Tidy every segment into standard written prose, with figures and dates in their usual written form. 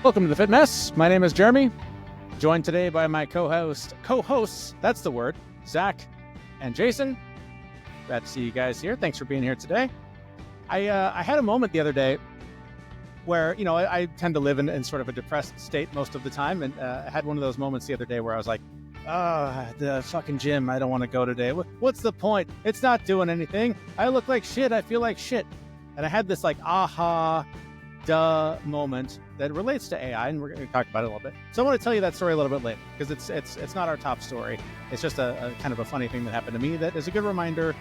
Welcome to the Fit Mess. My name is Jeremy, joined today by my co-hosts, that's the word, Zach and Jason. Glad to see you guys here. Thanks for being here today. I had a moment the other day where, I tend to live in sort of a depressed state most of the time, and I had one of those moments the other day where I was like, the fucking gym, I don't want to go today. What's the point? It's not doing anything. I look like shit. I feel like shit. And I had this like, aha, duh moment that relates to AI, and we're going to talk about it a little bit. So I want to tell you that story a little bit later, because it's not our top story. It's just a kind of a funny thing that happened to me that is a good reminder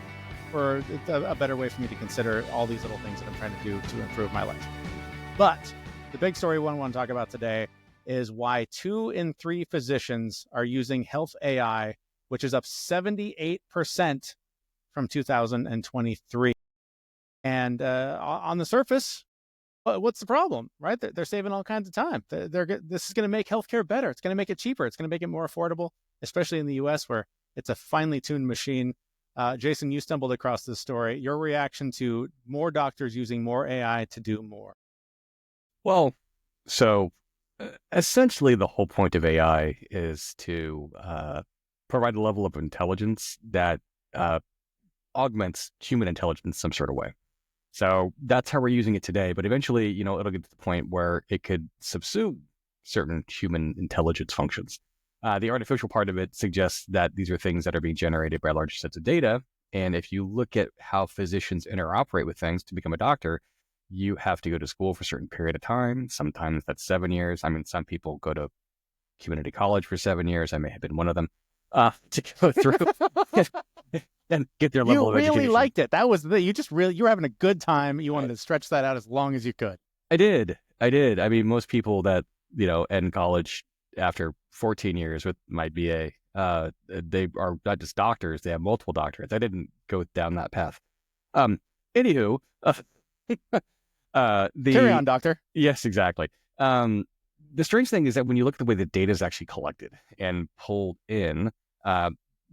for a better way for me to consider all these little things that I'm trying to do to improve my life. But the big story we want to talk about today is why 2 in 3 physicians are using health AI, which is up 78% from 2023. And on the surface, what's the problem, right? They're saving all kinds of time. This is going to make healthcare better. It's going to make it cheaper. It's going to make it more affordable, especially in the US where it's a finely tuned machine. Jason, you stumbled across this story. Your reaction to more doctors using more AI to do more? Well, so essentially the whole point of AI is to provide a level of intelligence that augments human intelligence in some sort of way. So that's how we're using it today. But eventually, it'll get to the point where it could subsume certain human intelligence functions. The artificial part of it suggests that these are things that are being generated by large sets of data. And if you look at how physicians interoperate with things to become a doctor, you have to go to school for a certain period of time. Sometimes that's 7 years. I mean, some people go to community college for 7 years. I may have been one of them to go through and get their level of education. You really liked it. That was you were having a good time. You wanted to stretch that out as long as you could. I did. I mean, most people that, end college after 14 years with my BA, they are not just doctors. They have multiple doctorates. I didn't go down that path. Anywho, carry on, doctor. Yes, exactly. The strange thing is that when you look at the way the data is actually collected and pulled in,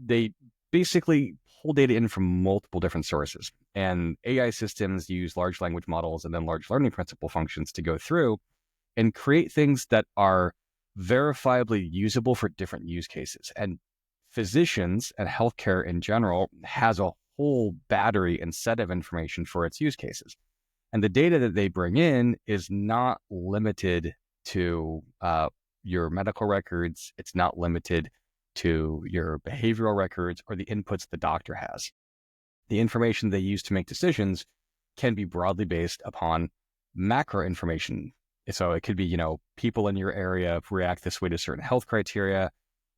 they basically pull data in from multiple different sources. And AI systems use large language models and then large learning principle functions to go through and create things that are verifiably usable for different use cases. And physicians and healthcare in general has a whole battery and set of information for its use cases. And the data that they bring in is not limited to your medical records. It's not limited to your behavioral records or the inputs the doctor has. The information they use to make decisions can be broadly based upon macro information. So it could be, people in your area react this way to certain health criteria.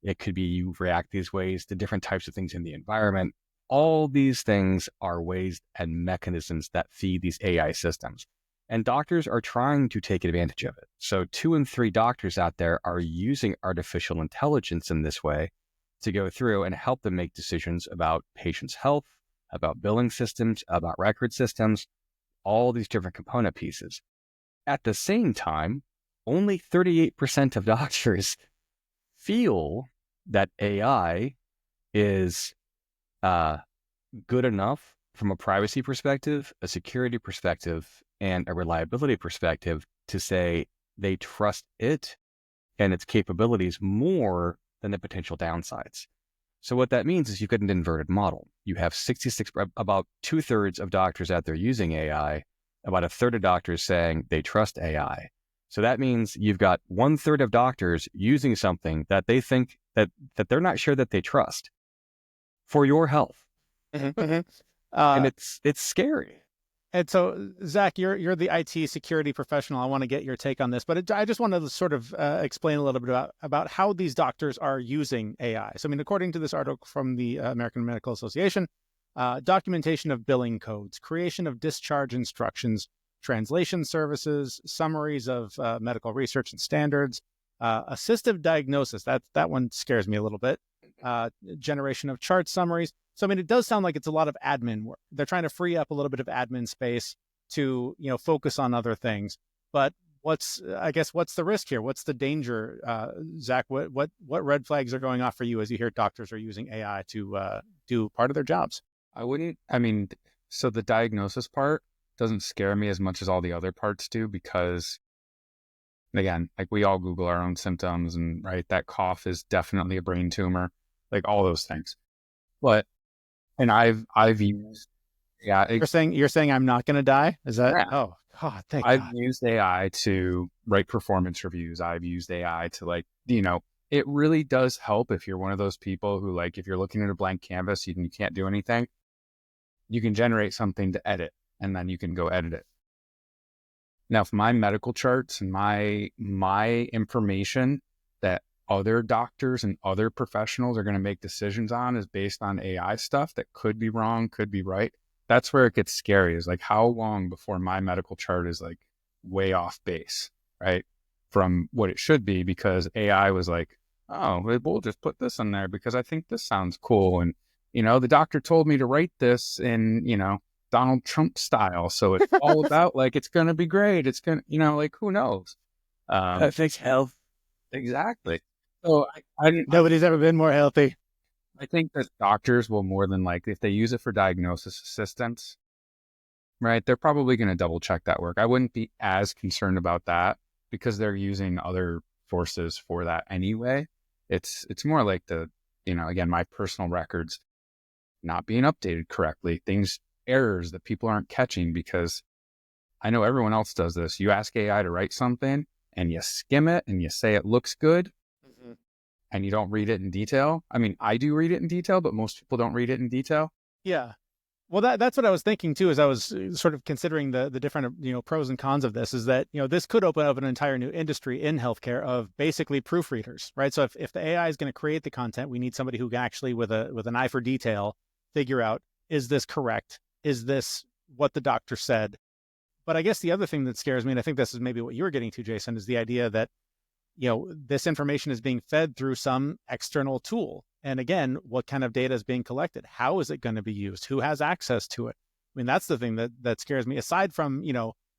It could be you react these ways to different types of things in the environment. All these things are ways and mechanisms that feed these AI systems. And doctors are trying to take advantage of it. So 2 in 3 doctors out there are using artificial intelligence in this way to go through and help them make decisions about patients' health, about billing systems, about record systems, all these different component pieces. At the same time, only 38% of doctors feel that AI is good enough from a privacy perspective, a security perspective, and a reliability perspective to say they trust it and its capabilities more than the potential downsides. So what that means is you've got an inverted model. You have about 2/3 of doctors out there using AI, about 1/3 of doctors saying they trust AI. So that means you've got 1/3 of doctors using something that they think that they're not sure that they trust for your health. And it's scary. And so, Zach, you're the IT security professional. I want to get your take on this, but I just want to sort of explain a little bit about how these doctors are using AI. So, I mean, according to this article from the American Medical Association, documentation of billing codes, creation of discharge instructions, translation services, summaries of medical research and standards, assistive diagnosis. That one scares me a little bit. Generation of chart summaries. So, I mean, it does sound like it's a lot of admin work. They're trying to free up a little bit of admin space to, focus on other things. But what's the risk here? What's the danger? Zach, what red flags are going off for you as you hear doctors are using AI to do part of their jobs? So the diagnosis part doesn't scare me as much as all the other parts do, because again, like we all Google our own symptoms, and right, that cough is definitely a brain tumor, like all those things. But, and I've used, yeah, You're saying I'm not going to die? Is that? yeah, Oh God, thank I've God. used AI to write performance reviews. I've used AI to like, it really does help if you're one of those people who like, if you're looking at a blank canvas, you can't do anything, you can generate something to edit, and then you can go edit it. Now, if my medical charts and my information that other doctors and other professionals are going to make decisions on is based on AI stuff that could be wrong, could be right, that's where it gets scary, is like how long before my medical chart is like way off base, right? From what it should be, because AI was like, oh, we'll just put this in there because I think this sounds cool. And, the doctor told me to write this in, Donald Trump style. So it's all about like, it's going to be great. It's going to, like, who knows? Perfect health. Exactly. So I Nobody's ever been more healthy. I think that doctors will more than likely, if they use it for diagnosis assistance, right, they're probably going to double check that work. I wouldn't be as concerned about that because they're using other sources for that anyway. It's more like again, my personal records not being updated correctly, errors that people aren't catching, because I know everyone else does this. You ask AI to write something and you skim it and you say it looks good, and you don't read it in detail. I mean, I do read it in detail, but most people don't read it in detail. Yeah. Well, that's what I was thinking too, as I was sort of considering the different, pros and cons of this, is that, this could open up an entire new industry in healthcare of basically proofreaders, right? So if the AI is going to create the content, we need somebody who can actually, with an eye for detail, figure out, is this correct? Is this what the doctor said? But I guess the other thing that scares me, and I think this is maybe what you were getting to, Jason, is the idea that, this information is being fed through some external tool. And again, what kind of data is being collected? How is it going to be used? Who has access to it? I mean, that's the thing that scares me. Aside from,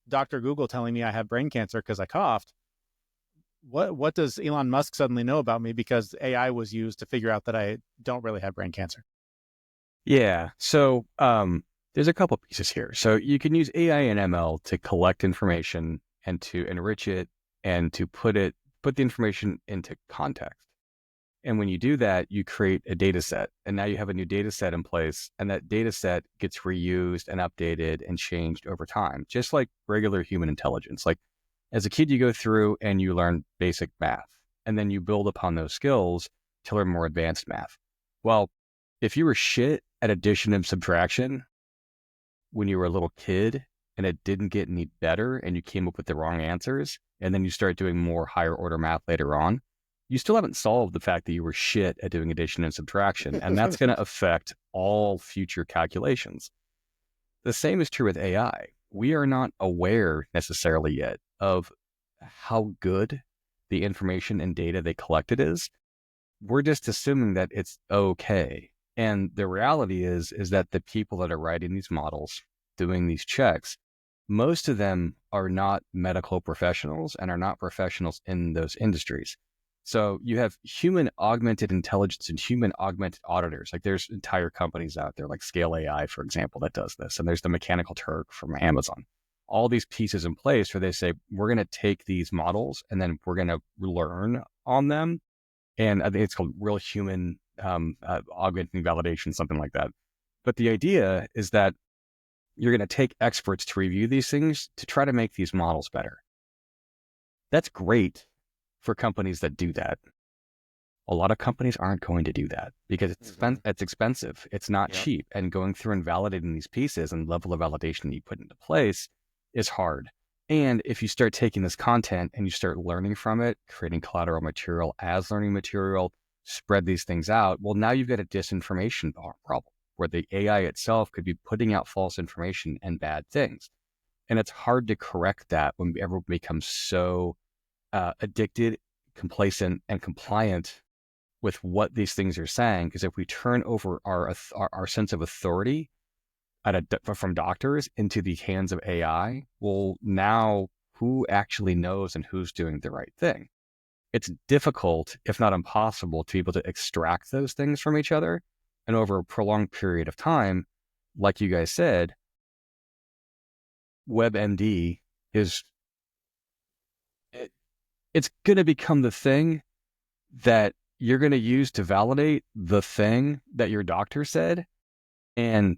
Dr. Google telling me I have brain cancer because I coughed, what does Elon Musk suddenly know about me because AI was used to figure out that I don't really have brain cancer? Yeah. So there's a couple pieces here. So you can use AI and ML to collect information and to enrich it and to put the information into context. And when you do that, you create a data set. And now you have a new data set in place. And that data set gets reused and updated and changed over time, just like regular human intelligence. Like as a kid, you go through and you learn basic math, and then you build upon those skills to learn more advanced math. Well, if you were shit at addition and subtraction when you were a little kid and it didn't get any better and you came up with the wrong answers, and then you start doing more higher order math later on, you still haven't solved the fact that you were shit at doing addition and subtraction, and that's going to affect all future calculations. The same is true with AI. We are not aware necessarily yet of how good the information and data they collected is. We're just assuming that it's okay. And the reality is that the people that are writing these models, doing these checks, most of them are not medical professionals and are not professionals in those industries. So you have human augmented intelligence and human augmented auditors. Like there's entire companies out there like Scale AI, for example, that does this. And there's the Mechanical Turk from Amazon. All these pieces in place where they say, we're going to take these models and then we're going to learn on them. And I think it's called real human augmenting validation, something like that. But the idea is that you're going to take experts to review these things to try to make these models better. That's great for companies that do that. A lot of companies aren't going to do that because it's expensive. It's not cheap. And going through and validating these pieces and level of validation that you put into place is hard. And if you start taking this content and you start learning from it, creating collateral material as learning material, spread these things out, well, now you've got a disinformation problem where the AI itself could be putting out false information and bad things. And it's hard to correct that when everyone becomes so addicted, complacent, and compliant with what these things are saying. Because if we turn over our sense of authority from doctors into the hands of AI, well, now who actually knows and who's doing the right thing? It's difficult, if not impossible, to be able to extract those things from each other. And over a prolonged period of time, like you guys said, WebMD is it's going to become the thing that you're going to use to validate the thing that your doctor said. And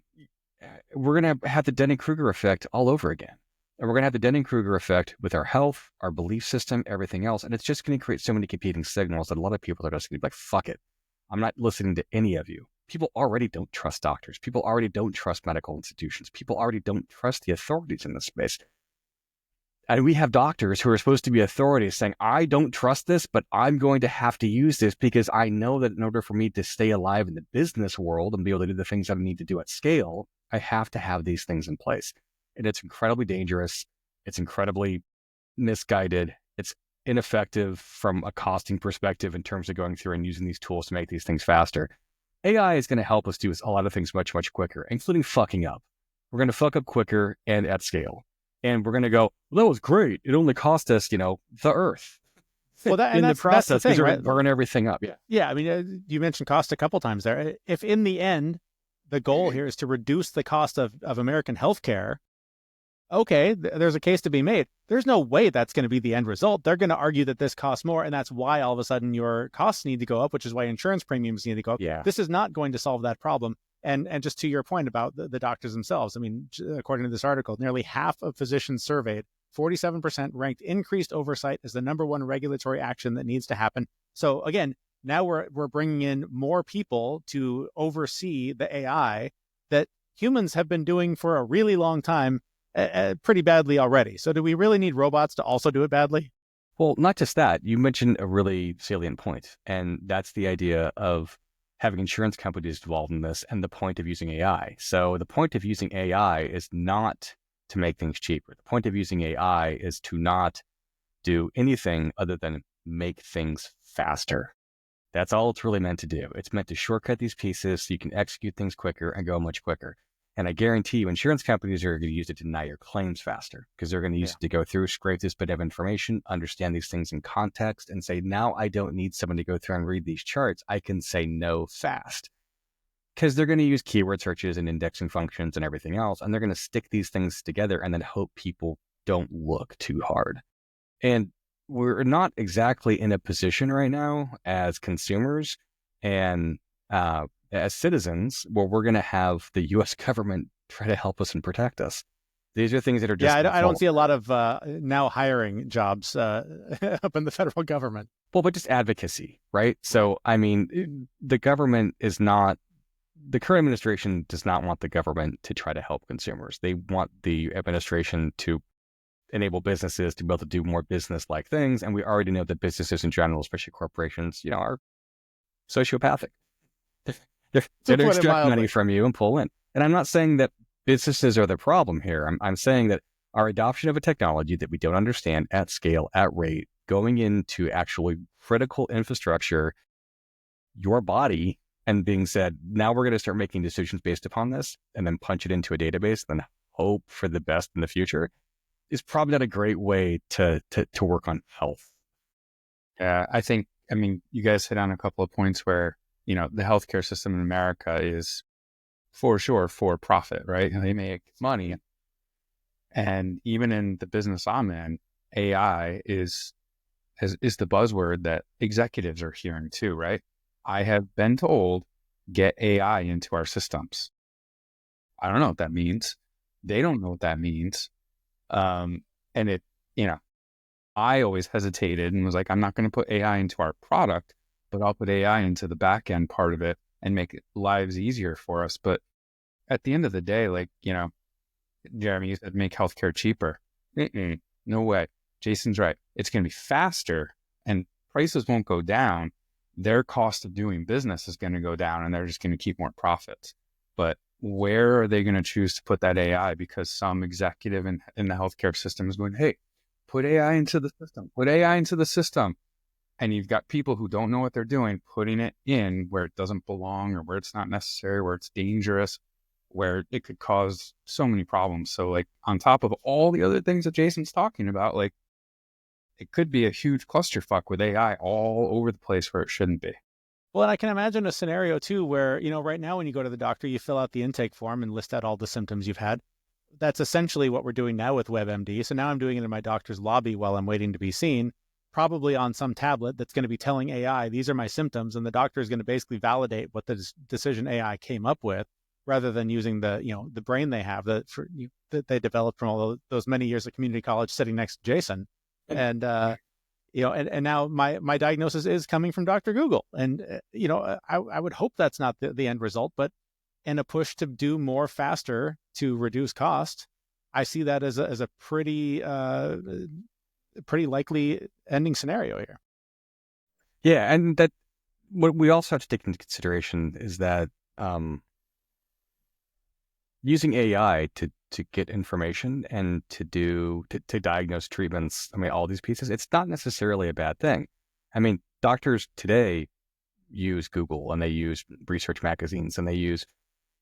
we're going to have the Dunning-Kruger effect all over again. And we're going to have the Dunning-Kruger effect with our health, our belief system, everything else. And it's just going to create so many competing signals that a lot of people are just going to be like, fuck it. I'm not listening to any of you. People already don't trust doctors. People already don't trust medical institutions. People already don't trust the authorities in this space. And we have doctors who are supposed to be authorities saying, I don't trust this, but I'm going to have to use this because I know that in order for me to stay alive in the business world and be able to do the things that I need to do at scale, I have to have these things in place. And it's incredibly dangerous. It's incredibly misguided. It's ineffective from a costing perspective in terms of going through and using these tools to make these things faster. AI is going to help us do a lot of things much, much quicker, including fucking up. We're going to fuck up quicker and at scale. And we're going to go, well, that was great. It only cost us, the earth. Well, in the process, that's the thing, we're right? burning everything up. Yeah. Yeah. I mean, you mentioned cost a couple times there. If in the end, the goal here is to reduce the cost of American healthcare, okay, there's a case to be made. There's no way that's going to be the end result. They're going to argue that this costs more, and that's why all of a sudden your costs need to go up, which is why insurance premiums need to go up. Yeah. This is not going to solve that problem. And just to your point about the doctors themselves, I mean, according to this article, nearly half of physicians surveyed, 47% ranked increased oversight as the number one regulatory action that needs to happen. So again, now we're bringing in more people to oversee the AI that humans have been doing for a really long time, pretty badly already. So do we really need robots to also do it badly? Well, not just that. You mentioned a really salient point, and that's the idea of having insurance companies involved in this and the point of using AI. So the point of using AI is not to make things cheaper. The point of using AI is to not do anything other than make things faster. That's all it's really meant to do. It's meant to shortcut these pieces so you can execute things quicker and go much quicker. And I guarantee you, insurance companies are going to use it to deny your claims faster because they're going to use it to go through, scrape this bit of information, understand these things in context, and say, now I don't need someone to go through and read these charts. I can say no fast. Because they're going to use keyword searches and indexing functions and everything else, and they're going to stick these things together and then hope people don't look too hard. And we're not exactly in a position right now as consumers and as citizens, where we're going to have the U.S. government try to help us and protect us. These are things that are just... Yeah, I don't see a lot of now hiring jobs up in the federal government. Well, but just advocacy, right? So, I mean, the government is not... The current administration does not want the government to try to help consumers. They want the administration to enable businesses to be able to do more business-like things. And we already know that businesses in general, especially corporations, are sociopathic. They're to extract money from you and pull in. And I'm not saying that businesses are the problem here. I'm saying that our adoption of a technology that we don't understand at scale, at rate, going into actually critical infrastructure, your body, and being said, now we're going to start making decisions based upon this and then punch it into a database and then hope for the best in the future, is probably not a great way to work on health. Yeah, I mean, you guys hit on a couple of points where, the healthcare system in America is for sure for profit, right? They make money. And even in the business I'm in, AI is the buzzword that executives are hearing too, right? I have been told, get AI into our systems. I don't know what that means. They don't know what that means. And it, I always hesitated and was like, I'm not going to put AI into our product, but I'll put AI into the back end part of it and make lives easier for us. But at the end of the day, like, Jeremy, you said make healthcare cheaper. No way. Jason's right. It's going to be faster and prices won't go down. Their cost of doing business is going to go down and they're just going to keep more profits. But where are they going to choose to put that AI? Because some executive in the healthcare system is going, hey, put AI into the system, put AI into the system. And you've got people who don't know what they're doing, putting it in where it doesn't belong or where it's not necessary, where it's dangerous, where it could cause so many problems. So like on top of all the other things that Jason's talking about, like it could be a huge clusterfuck with AI all over the place where it shouldn't be. Well, and I can imagine a scenario too where, right now when you go to the doctor, you fill out the intake form and list out all the symptoms you've had. That's essentially what we're doing now with WebMD. So now I'm doing it in my doctor's lobby while I'm waiting to be seen. probably on some tablet that's going to be telling AI, these are my symptoms, and the doctor is going to basically validate what the decision AI came up with, rather than using the brain they have that they developed from all those many years of community college sitting next to Jason. And and now my diagnosis is coming from Dr. Google. And I would hope that's not the end result, but in a push to do more faster to reduce cost, I see that as a pretty likely ending scenario here. Yeah, and that what we also have to take into consideration is that using AI to get information and to diagnose treatments, I mean, all these pieces, it's not necessarily a bad thing. I mean, doctors today use Google, and they use research magazines, and they use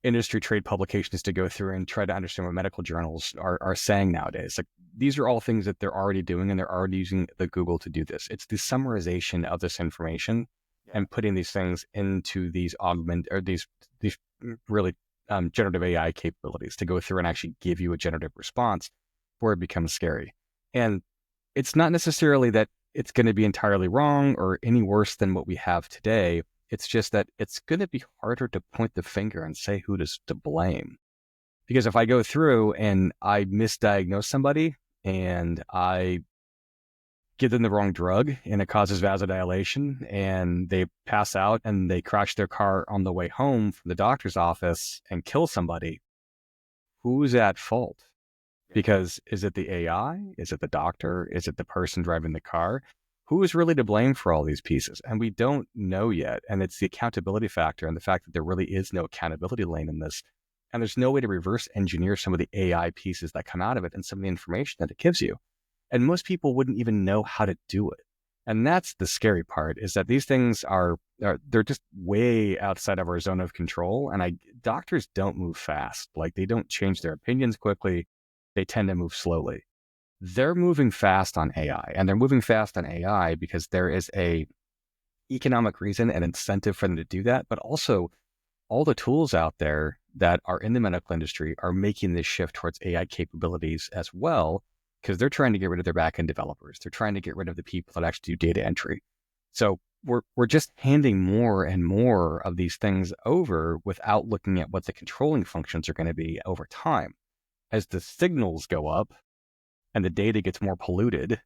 industry trade publications to go through and try to understand what medical journals are saying nowadays. Like, these are all things that they're already doing, and they're already using the Google to do this. It's the summarization of this information and putting these things into these these really generative AI capabilities to go through and actually give you a generative response where it becomes scary. And it's not necessarily that it's going to be entirely wrong or any worse than what we have today. It's just that it's going to be harder to point the finger and say who to blame. Because if I go through and I misdiagnose somebody and I give them the wrong drug and it causes vasodilation and they pass out and they crash their car on the way home from the doctor's office and kill somebody, who's at fault? Because is it the AI? Is it the doctor? Is it the person driving the car? Who is really to blame for all these pieces? And we don't know yet. And it's the accountability factor and the fact that there really is no accountability lane in this. And there's no way to reverse engineer some of the AI pieces that come out of it and some of the information that it gives you. And most people wouldn't even know how to do it. And that's the scary part, is that these things they're just way outside of our zone of control. And doctors don't move fast. Like, they don't change their opinions quickly. They tend to move slowly. They're moving fast on AI, and they're moving fast on AI because there is a economic reason and incentive for them to do that. But also, all the tools out there that are in the medical industry are making this shift towards AI capabilities as well, because they're trying to get rid of their backend developers. They're trying to get rid of the people that actually do data entry. So we're just handing more and more of these things over without looking at what the controlling functions are going to be over time. As the signals go up and the data gets more polluted,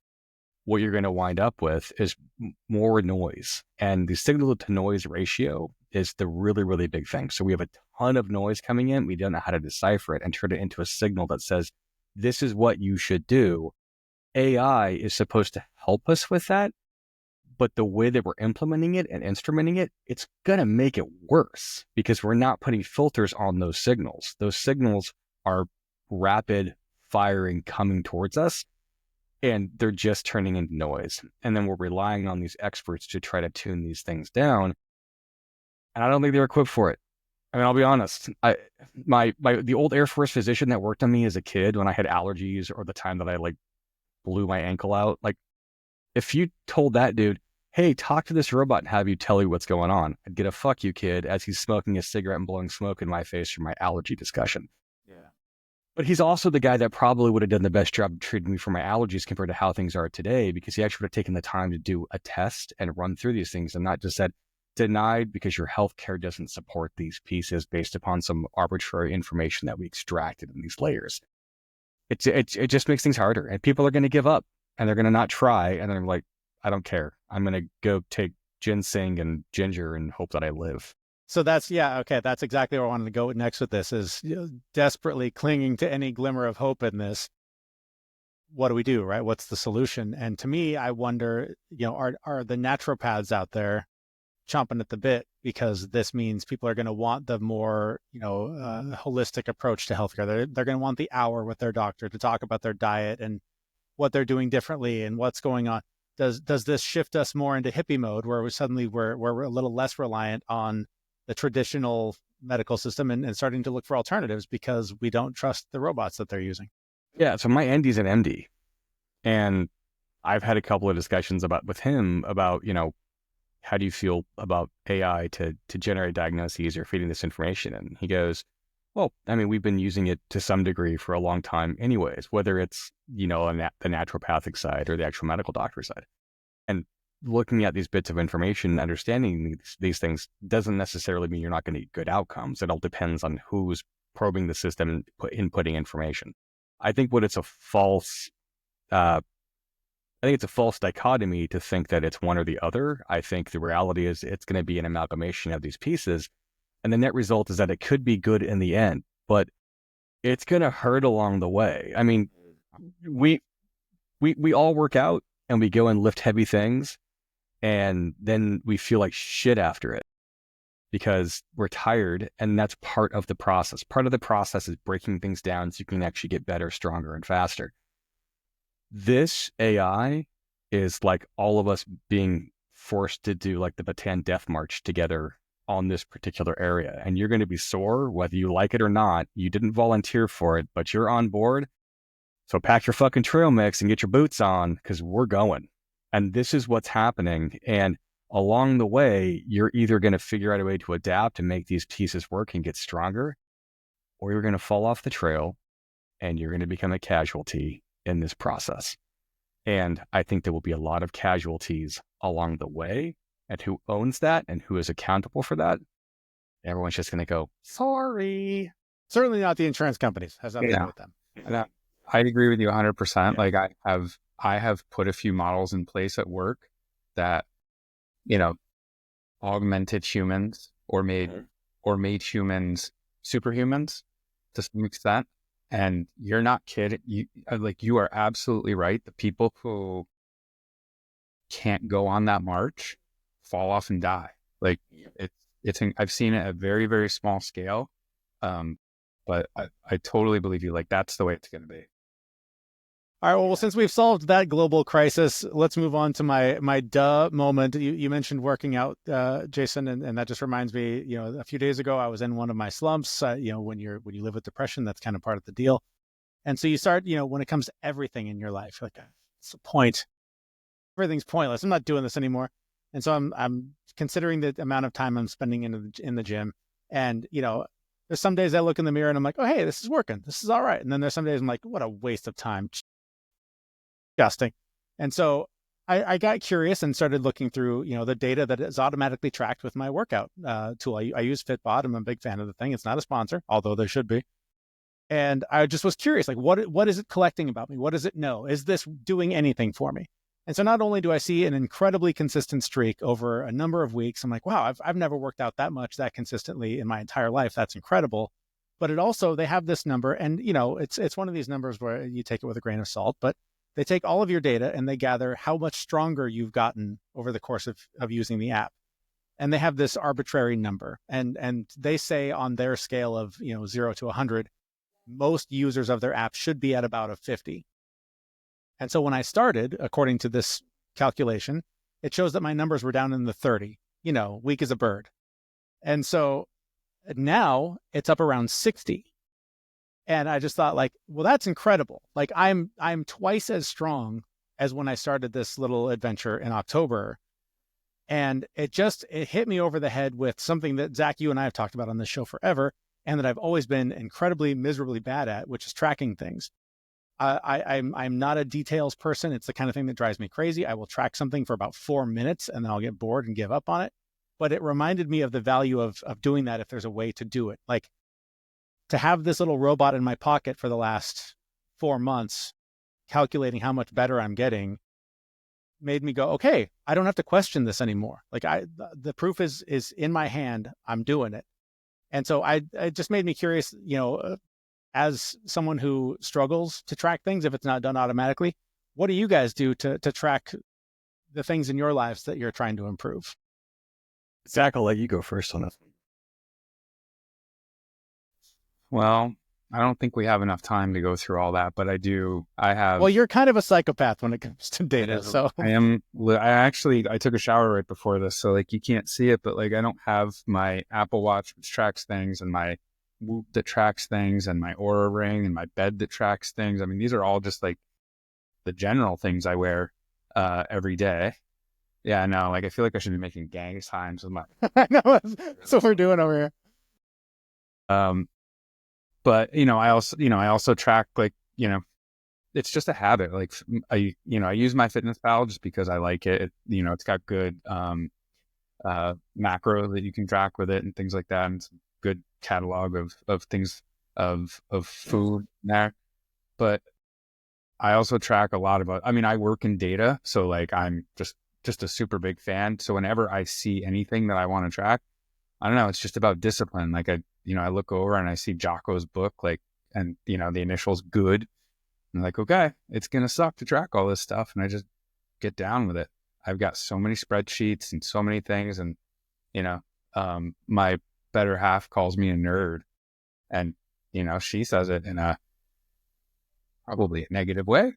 what you're going to wind up with is more noise. And the signal to noise ratio is the really, really big thing. So we have a ton of noise coming in. We don't know how to decipher it and turn it into a signal that says, this is what you should do. AI is supposed to help us with that, but the way that we're implementing it and instrumenting it, it's going to make it worse because we're not putting filters on those signals. Those signals are rapid firing coming towards us, and they're just turning into noise. And then we're relying on these experts to try to tune these things down. And I don't think they're equipped for it. I mean, I'll be honest. The old Air Force physician that worked on me as a kid when I had allergies, or the time that I blew my ankle out, if you told that dude, hey, talk to this robot and have you tell you what's going on, I'd get a fuck you, kid, as he's smoking a cigarette and blowing smoke in my face from my allergy discussion. Yeah. But he's also the guy that probably would have done the best job of treating me for my allergies compared to how things are today, because he actually would have taken the time to do a test and run through these things and not just said, denied because your healthcare doesn't support these pieces based upon some arbitrary information that we extracted in these layers. It just makes things harder, and people are going to give up and they're going to not try. And they're like, I don't care. I'm going to go take ginseng and ginger and hope that I live. So that's exactly where I wanted to go next with this, is desperately clinging to any glimmer of hope in this. What do we do, right? What's the solution? And to me, I wonder, are the naturopaths out there chomping at the bit, because this means people are going to want the more, holistic approach to healthcare. They're going to want the hour with their doctor to talk about their diet and what they're doing differently and what's going on. Does this shift us more into hippie mode, where we're a little less reliant on the traditional medical system and starting to look for alternatives because we don't trust the robots that they're using? Yeah. So my ND's an MD, and I've had a couple of discussions with him about, how do you feel about AI to generate diagnoses or feeding this information? And he goes, well, I mean, we've been using it to some degree for a long time anyways, whether it's, the naturopathic side or the actual medical doctor side. And looking at these bits of information, understanding these things doesn't necessarily mean you're not going to get good outcomes. It all depends on who's probing the system and inputting information. I think it's a false dichotomy to think that it's one or the other. I think the reality is it's going to be an amalgamation of these pieces. And the net result is that it could be good in the end, but it's going to hurt along the way. I mean, we all work out and we go and lift heavy things, and then we feel like shit after it because we're tired, and that's part of the process. Part of the process is breaking things down so you can actually get better, stronger, and faster. This AI is like all of us being forced to do like the Bataan Death March together on this particular area. And you're going to be sore, whether you like it or not. You didn't volunteer for it, but you're on board. So pack your fucking trail mix and get your boots on, because we're going. And this is what's happening. And along the way, you're either going to figure out a way to adapt and make these pieces work and get stronger, or you're going to fall off the trail and you're going to become a casualty in this process. And I think there will be a lot of casualties along the way, and who owns that and who is accountable for that, everyone's just going to go, sorry. Certainly not the insurance companies. Has nothing to do with them. And I agree with you 100%. Yeah. Like I have put a few models in place at work that, augmented humans or made humans superhumans to some extent. And you're not kidding. You are absolutely right. The people who can't go on that march fall off and die. Like I've seen it at a very, very small scale. But I totally believe you. Like, that's the way it's going to be. All right. Well, since we've solved that global crisis, let's move on to my duh moment. You mentioned working out, Jason, and that just reminds me. A few days ago, I was in one of my slumps. When you live with depression, that's kind of part of the deal. And so you start, when it comes to everything in your life, like, what's the point? Everything's pointless. I'm not doing this anymore. And so I'm considering the amount of time I'm spending in the gym. And there's some days I look in the mirror and I'm like, oh, hey, this is working. This is all right. And then there's some days I'm like, what a waste of time. Disgusting. And so I got curious and started looking through, the data that is automatically tracked with my workout tool. I use Fitbod. I'm a big fan of the thing. It's not a sponsor, although they should be. And I just was curious, like, what is it collecting about me? What does it know? Is this doing anything for me? And so not only do I see an incredibly consistent streak over a number of weeks, I'm like, wow, I've never worked out that much, that consistently in my entire life. That's incredible. But it also, they have this number, and it's one of these numbers where you take it with a grain of salt, but they take all of your data and they gather how much stronger you've gotten over the course of using the app. And they have this arbitrary number. And they say on their scale of 0 to 100, most users of their app should be at about a 50. And so when I started, according to this calculation, it shows that my numbers were down in the 30, weak as a bird. And so now it's up around 60. And I just thought, like, well, that's incredible. Like, I'm twice as strong as when I started this little adventure in October. And it hit me over the head with something that Zach, you and I have talked about on this show forever, and that I've always been incredibly miserably bad at, which is tracking things. I'm not a details person. It's the kind of thing that drives me crazy. I will track something for about 4 minutes and then I'll get bored and give up on it. But it reminded me of the value of doing that if there's a way to do it. Like, to have this little robot in my pocket for the last 4 months, calculating how much better I'm getting, made me go, okay, I don't have to question this anymore. Like, the proof is in my hand. I'm doing it. And so it just made me curious, as someone who struggles to track things, if it's not done automatically, what do you guys do to track the things in your lives that you're trying to improve? Zach, I'll let you go first on this. Well, I don't think we have enough time to go through all that, but I have. Well, you're kind of a psychopath when it comes to data. So I took a shower right before this. So like, you can't see it, but like, I don't have my Apple Watch, which tracks things, and my Whoop that tracks things, and my Aura ring, and my bed that tracks things. I mean, these are all just like the general things I wear every day. Yeah, no, like, I feel like I should be making gang signs with my. I know, that's what we're doing over here. But I also track, like, it's just a habit. Like I use MyFitnessPal just because I like it. It's got good macro that you can track with it and things like that, and some good catalog of things of food there. But I also track a lot about, I work in data, so like I'm just a super big fan. So whenever I see anything that I want to track, I don't know, it's just about discipline. Like I look over and I see Jocko's book, like, and the initials good. I'm like, okay, it's going to suck to track all this stuff. And I just get down with it. I've got so many spreadsheets and so many things. And, my better half calls me a nerd, and, she says it in probably a negative way.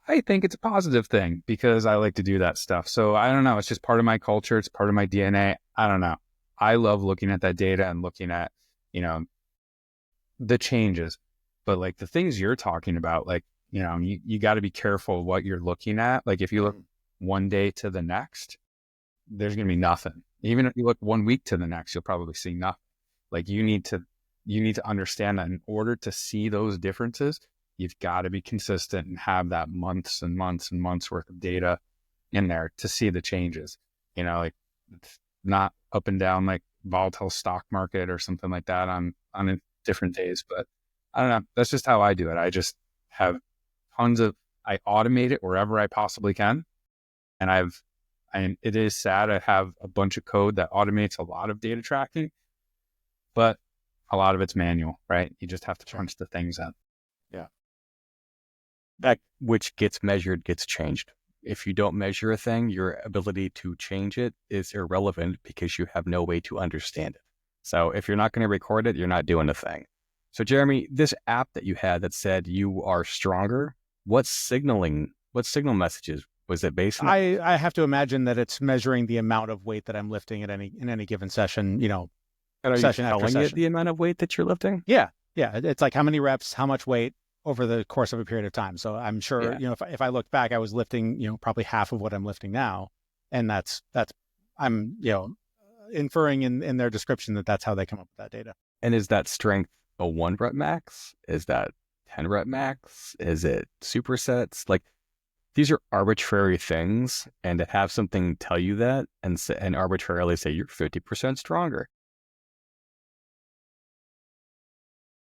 I think it's a positive thing because I like to do that stuff. So I don't know. It's just part of my culture. It's part of my DNA. I don't know. I love looking at that data and looking at, the changes. But like the things you're talking about, like, you got to be careful what you're looking at. Like if you look one day to the next, there's going to be nothing. Even if you look 1 week to the next, you'll probably see nothing. Like you need to understand that in order to see those differences, you've got to be consistent and have that months and months and months worth of data in there to see the changes. Like it's not up and down like volatile stock market or something like that on different days. But I don't know. That's just how I do it. I just have I automate it wherever I possibly can. And it is sad. I have a bunch of code that automates a lot of data tracking, but a lot of it's manual, right? You just have to punch the things in. Yeah. That which gets measured gets changed. If you don't measure a thing, your ability to change it is irrelevant because you have no way to understand it. So if you're not going to record it, you're not doing a thing. So Jeremy, this app that you had that said you are stronger, what signal messages was it based on? I have to imagine that it's measuring the amount of weight that I'm lifting at in any given session, And are session you after telling session. it the amount of weight that you're lifting? Yeah. It's like how many reps, how much weight over the course of a period of time. So I'm sure, if I look back, I was lifting, probably half of what I'm lifting now. And that's I'm, inferring in their description that that's how they come up with that data. And is that strength a 1 rep max? Is that 10 rep max? Is it supersets? Like these are arbitrary things, and to have something tell you that and arbitrarily say you're 50% stronger.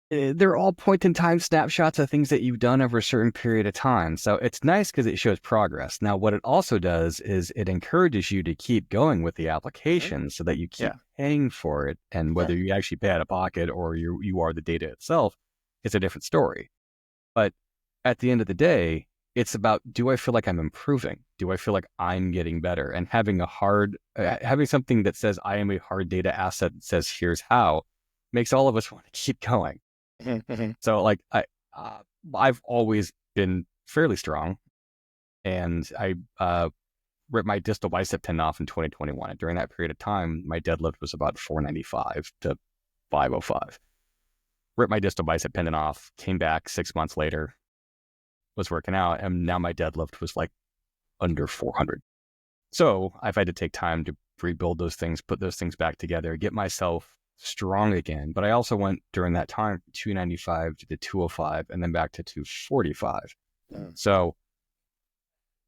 They're all point-in-time snapshots of things that you've done over a certain period of time. So it's nice because it shows progress. Now, what it also does is it encourages you to keep going with the application so that you keep paying for it. And whether you actually pay out of pocket or you are the data itself, it's a different story. But at the end of the day, it's about, do I feel like I'm improving? Do I feel like I'm getting better? And having having something that says I am a hard data asset that says here's how makes all of us want to keep going. So like I've always been fairly strong, and I ripped my distal bicep tendon off in 2021. And during that period of time, my deadlift was about 495 to 505. Ripped my distal bicep tendon off, came back 6 months later, was working out, and now my deadlift was like under 400. So I've had to take time to rebuild those things, put those things back together, get myself strong again. But I also went during that time from 295 to the 205 and then back to 245. So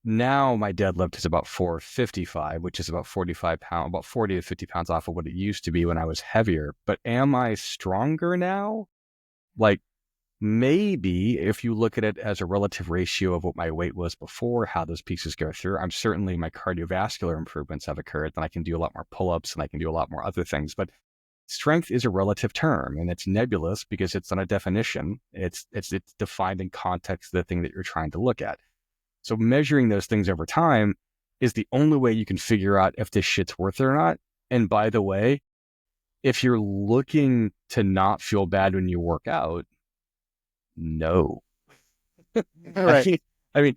now my deadlift is about 455, which is about 45 pounds, about 40 to 50 pounds off of what it used to be when I was heavier. But am I stronger now? Like maybe if you look at it as a relative ratio of what my weight was before, how those pieces go through, my cardiovascular improvements have occurred, and I can do a lot more pull-ups and I can do a lot more other things. But strength is a relative term, and it's nebulous because it's not a definition. It's defined in context of the thing that you're trying to look at. So measuring those things over time is the only way you can figure out if this shit's worth it or not. And by the way, if you're looking to not feel bad when you work out, no. Right. I mean,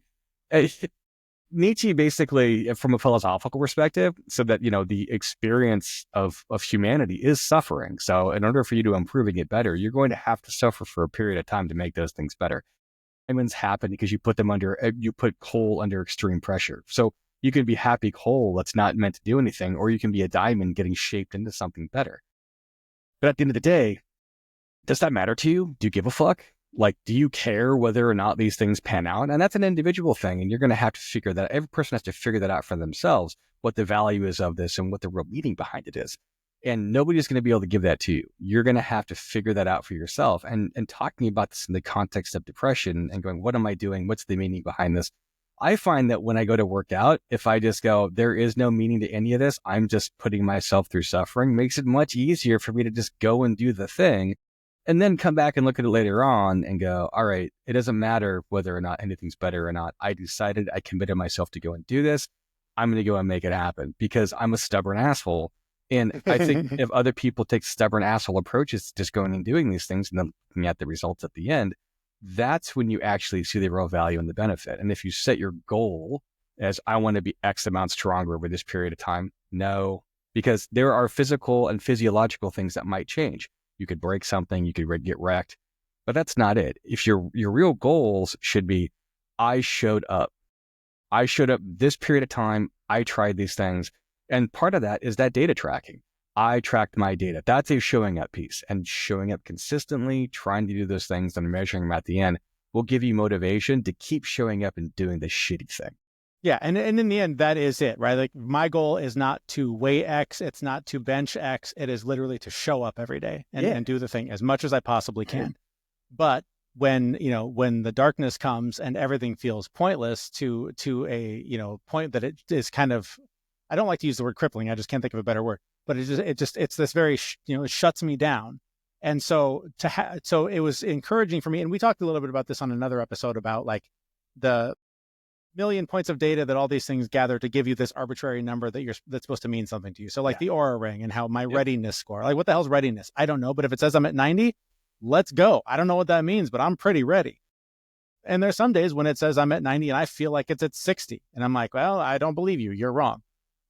Nietzsche basically, from a philosophical perspective, said that, the experience of humanity is suffering. So in order for you to improve and get better, you're going to have to suffer for a period of time to make those things better. Diamonds happen because you put coal under extreme pressure. So you can be happy coal that's not meant to do anything, or you can be a diamond getting shaped into something better. But at the end of the day, does that matter to you? Do you give a fuck? Like, do you care whether or not these things pan out? And that's an individual thing. And you're going to have to figure that, every person has to figure that out for themselves, what the value is of this and what the real meaning behind it is. And nobody's going to be able to give that to you. You're going to have to figure that out for yourself. And talking about this in the context of depression and going, what am I doing? What's the meaning behind this? I find that when I go to work out, if I just go, there is no meaning to any of this, I'm just putting myself through suffering, makes it much easier for me to just go and do the thing and then come back and look at it later on and go, all right, it doesn't matter whether or not anything's better or not. I decided, I committed myself to go and do this. I'm going to go and make it happen because I'm a stubborn asshole. And I think if other people take stubborn asshole approaches to just going and doing these things and then looking at the results at the end, that's when you actually see the real value and the benefit. And if you set your goal as I want to be X amount stronger over this period of time, no, because there are physical and physiological things that might change. You could break something, you could get wrecked, but that's not it. If your real goals should be, I showed up this period of time, I tried these things. And part of that is that data tracking. I tracked my data. That's a showing up piece, and showing up consistently, trying to do those things and measuring them at the end will give you motivation to keep showing up and doing the shitty thing. Yeah. And in the end, that is it, right? Like my goal is not to weigh X. It's not to bench X. It is literally to show up every day and do the thing as much as I possibly can. But when the darkness comes and everything feels pointless to a, point that it is kind of, I don't like to use the word crippling. I just can't think of a better word, but it's this very, it shuts me down. And so so it was encouraging for me. And we talked a little bit about this on another episode about like the million points of data that all these things gather to give you this arbitrary number that's supposed to mean something to you. So like the Aura Ring and how my readiness score, like what the hell's readiness? I don't know. But if it says I'm at 90, let's go. I don't know what that means, but I'm pretty ready. And there's some days when it says I'm at 90 and I feel like it's at 60. And I'm like, well, I don't believe you. You're wrong.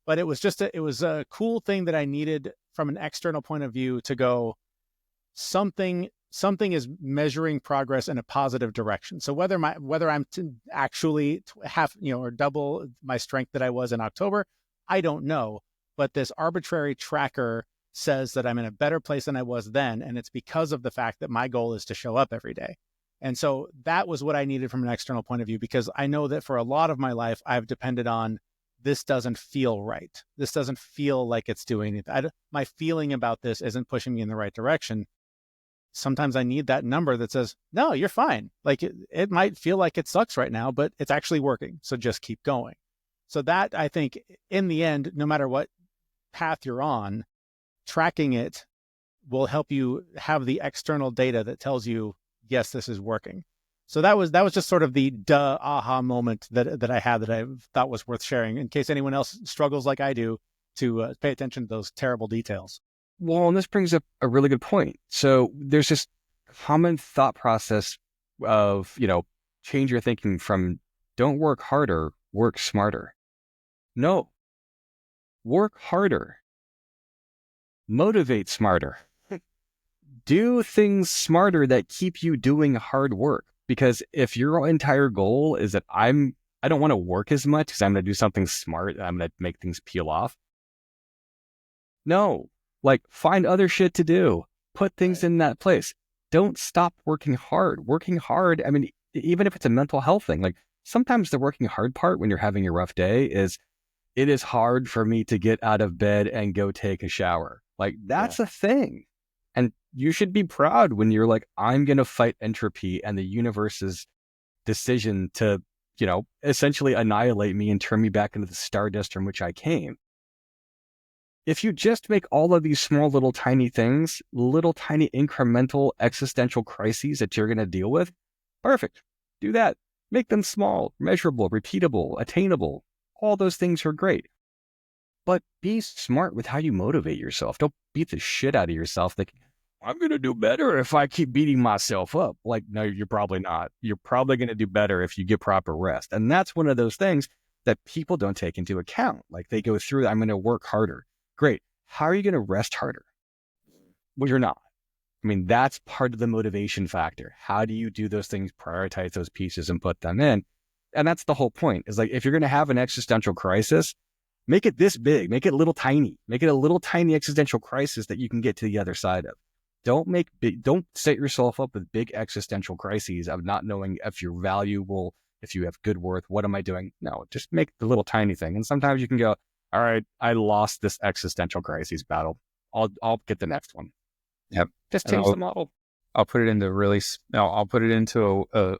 But it was just it was a cool thing that I needed from an external point of view to go, something is measuring progress in a positive direction. So whether I'm actually half, or double my strength that I was in October, I don't know. But this arbitrary tracker says that I'm in a better place than I was then. And it's because of the fact that my goal is to show up every day. And so that was what I needed from an external point of view, because I know that for a lot of my life, I've depended on, this doesn't feel right. This doesn't feel like it's doing anything. My feeling about this isn't pushing me in the right direction. Sometimes I need that number that says, no, you're fine. Like it might feel like it sucks right now, but it's actually working. So just keep going. So that, I think, in the end, no matter what path you're on, tracking it will help you have the external data that tells you, yes, this is working. So that was just sort of the aha moment that I had that I thought was worth sharing in case anyone else struggles like I do to pay attention to those terrible details. Well, and this brings up a really good point. So there's this common thought process of, change your thinking from don't work harder, work smarter. No, work harder. Motivate smarter. Do things smarter that keep you doing hard work. Because if your entire goal is that I don't want to work as much because I'm going to do something smart, I'm going to make things peel off. No, like find other shit to do. Put things in that place. Don't stop working hard. Working hard, I mean, even if it's a mental health thing, like sometimes the working hard part when you're having a rough day is, it is hard for me to get out of bed and go take a shower. Like that's a thing. And you should be proud when you're like, I'm going to fight entropy and the universe's decision to, essentially annihilate me and turn me back into the stardust from which I came. If you just make all of these small, little tiny things, little tiny incremental existential crises that you're going to deal with, perfect. Do that. Make them small, measurable, repeatable, attainable. All those things are great. But be smart with how you motivate yourself. Don't beat the shit out of yourself thinking, I'm going to do better if I keep beating myself up. Like, no, you're probably not. You're probably going to do better if you get proper rest. And that's one of those things that people don't take into account. Like they go through, I'm going to work harder. Great. How are you going to rest harder? Well, you're not. I mean, that's part of the motivation factor. How do you do those things, prioritize those pieces and put them in? And that's the whole point, is like, if you're going to have an existential crisis, make it this big, make it a little tiny existential crisis that you can get to the other side of. Don't set yourself up with big existential crises of not knowing if you're valuable, if you have good worth. What am I doing? No, just make the little tiny thing. And sometimes you can go, all right, I lost this existential crisis battle. I'll get the next one. Yep. Just change the model. I'll put it into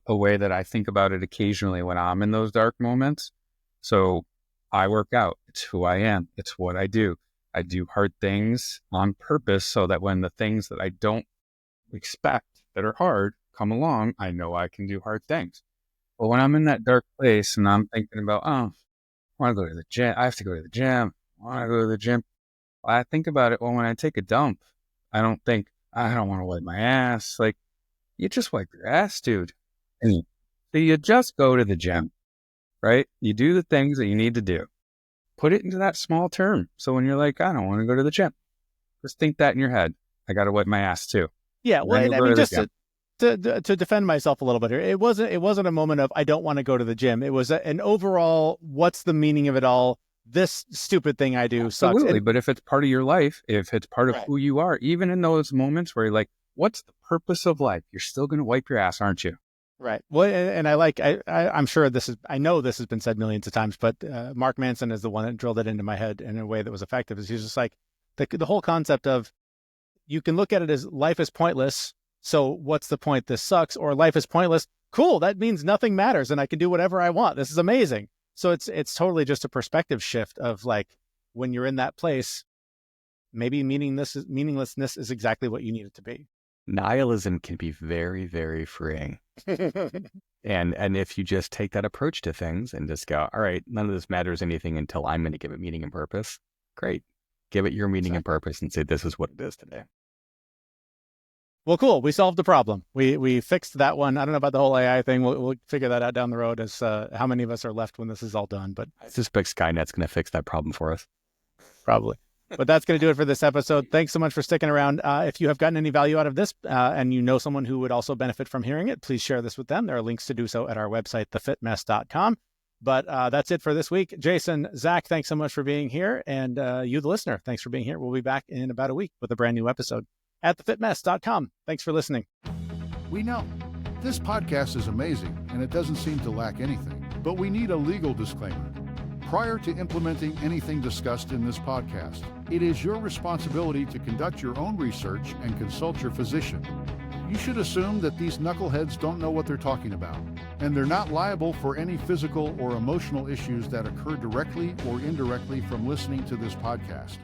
a way that I think about it occasionally when I'm in those dark moments. So I work out. It's who I am. It's what I do. I do hard things on purpose so that when the things that I don't expect that are hard come along, I know I can do hard things. But when I'm in that dark place and I'm thinking about, I want to go to the gym. I have to go to the gym. I want to go to the gym. I think about it. Well, when I take a dump, I don't think, I don't want to wipe my ass. Like, you just wipe your ass, dude. And so you just go to the gym, right? You do the things that you need to do. Put it into that small term. So when you're like, I don't want to go to the gym, just think that in your head. I got to wipe my ass too. Yeah. Well, I mean, just to defend myself a little bit here, it wasn't a moment of, I don't want to go to the gym. It was an overall, what's the meaning of it all? This stupid thing I do sucks. Absolutely. But if it's part of your life, if it's part of who you are, even in those moments where you're like, what's the purpose of life? You're still going to wipe your ass, aren't you? Right. Well, and I'm sure I know this has been said millions of times, but Mark Manson is the one that drilled it into my head in a way that was effective. Is he's just like the whole concept of, you can look at it as life is pointless. So what's the point? This sucks. Or life is pointless. Cool. That means nothing matters and I can do whatever I want. This is amazing. So it's totally just a perspective shift of like, when you're in that place, maybe meaninglessness is exactly what you need it to be. Nihilism can be very, very freeing. And if you just take that approach to things and just go, all right, none of this matters anything until I'm going to give it meaning and purpose. Great. Give it your meaning and purpose and say, this is what it is today. Well, cool. We solved the problem. We fixed that one. I don't know about the whole AI thing. We'll figure that out down the road as how many of us are left when this is all done. But I suspect Skynet's going to fix that problem for us. Probably. But that's going to do it for this episode. Thanks so much for sticking around. If you have gotten any value out of this and you know someone who would also benefit from hearing it, please share this with them. There are links to do so at our website, thefitmess.com. But that's it for this week. Jason, Zach, thanks so much for being here. And you, the listener, thanks for being here. We'll be back in about a week with a brand new episode at thefitmess.com. Thanks for listening. We know this podcast is amazing and it doesn't seem to lack anything, but we need a legal disclaimer. Prior to implementing anything discussed in this podcast, it is your responsibility to conduct your own research and consult your physician. You should assume that these knuckleheads don't know what they're talking about, and they're not liable for any physical or emotional issues that occur directly or indirectly from listening to this podcast.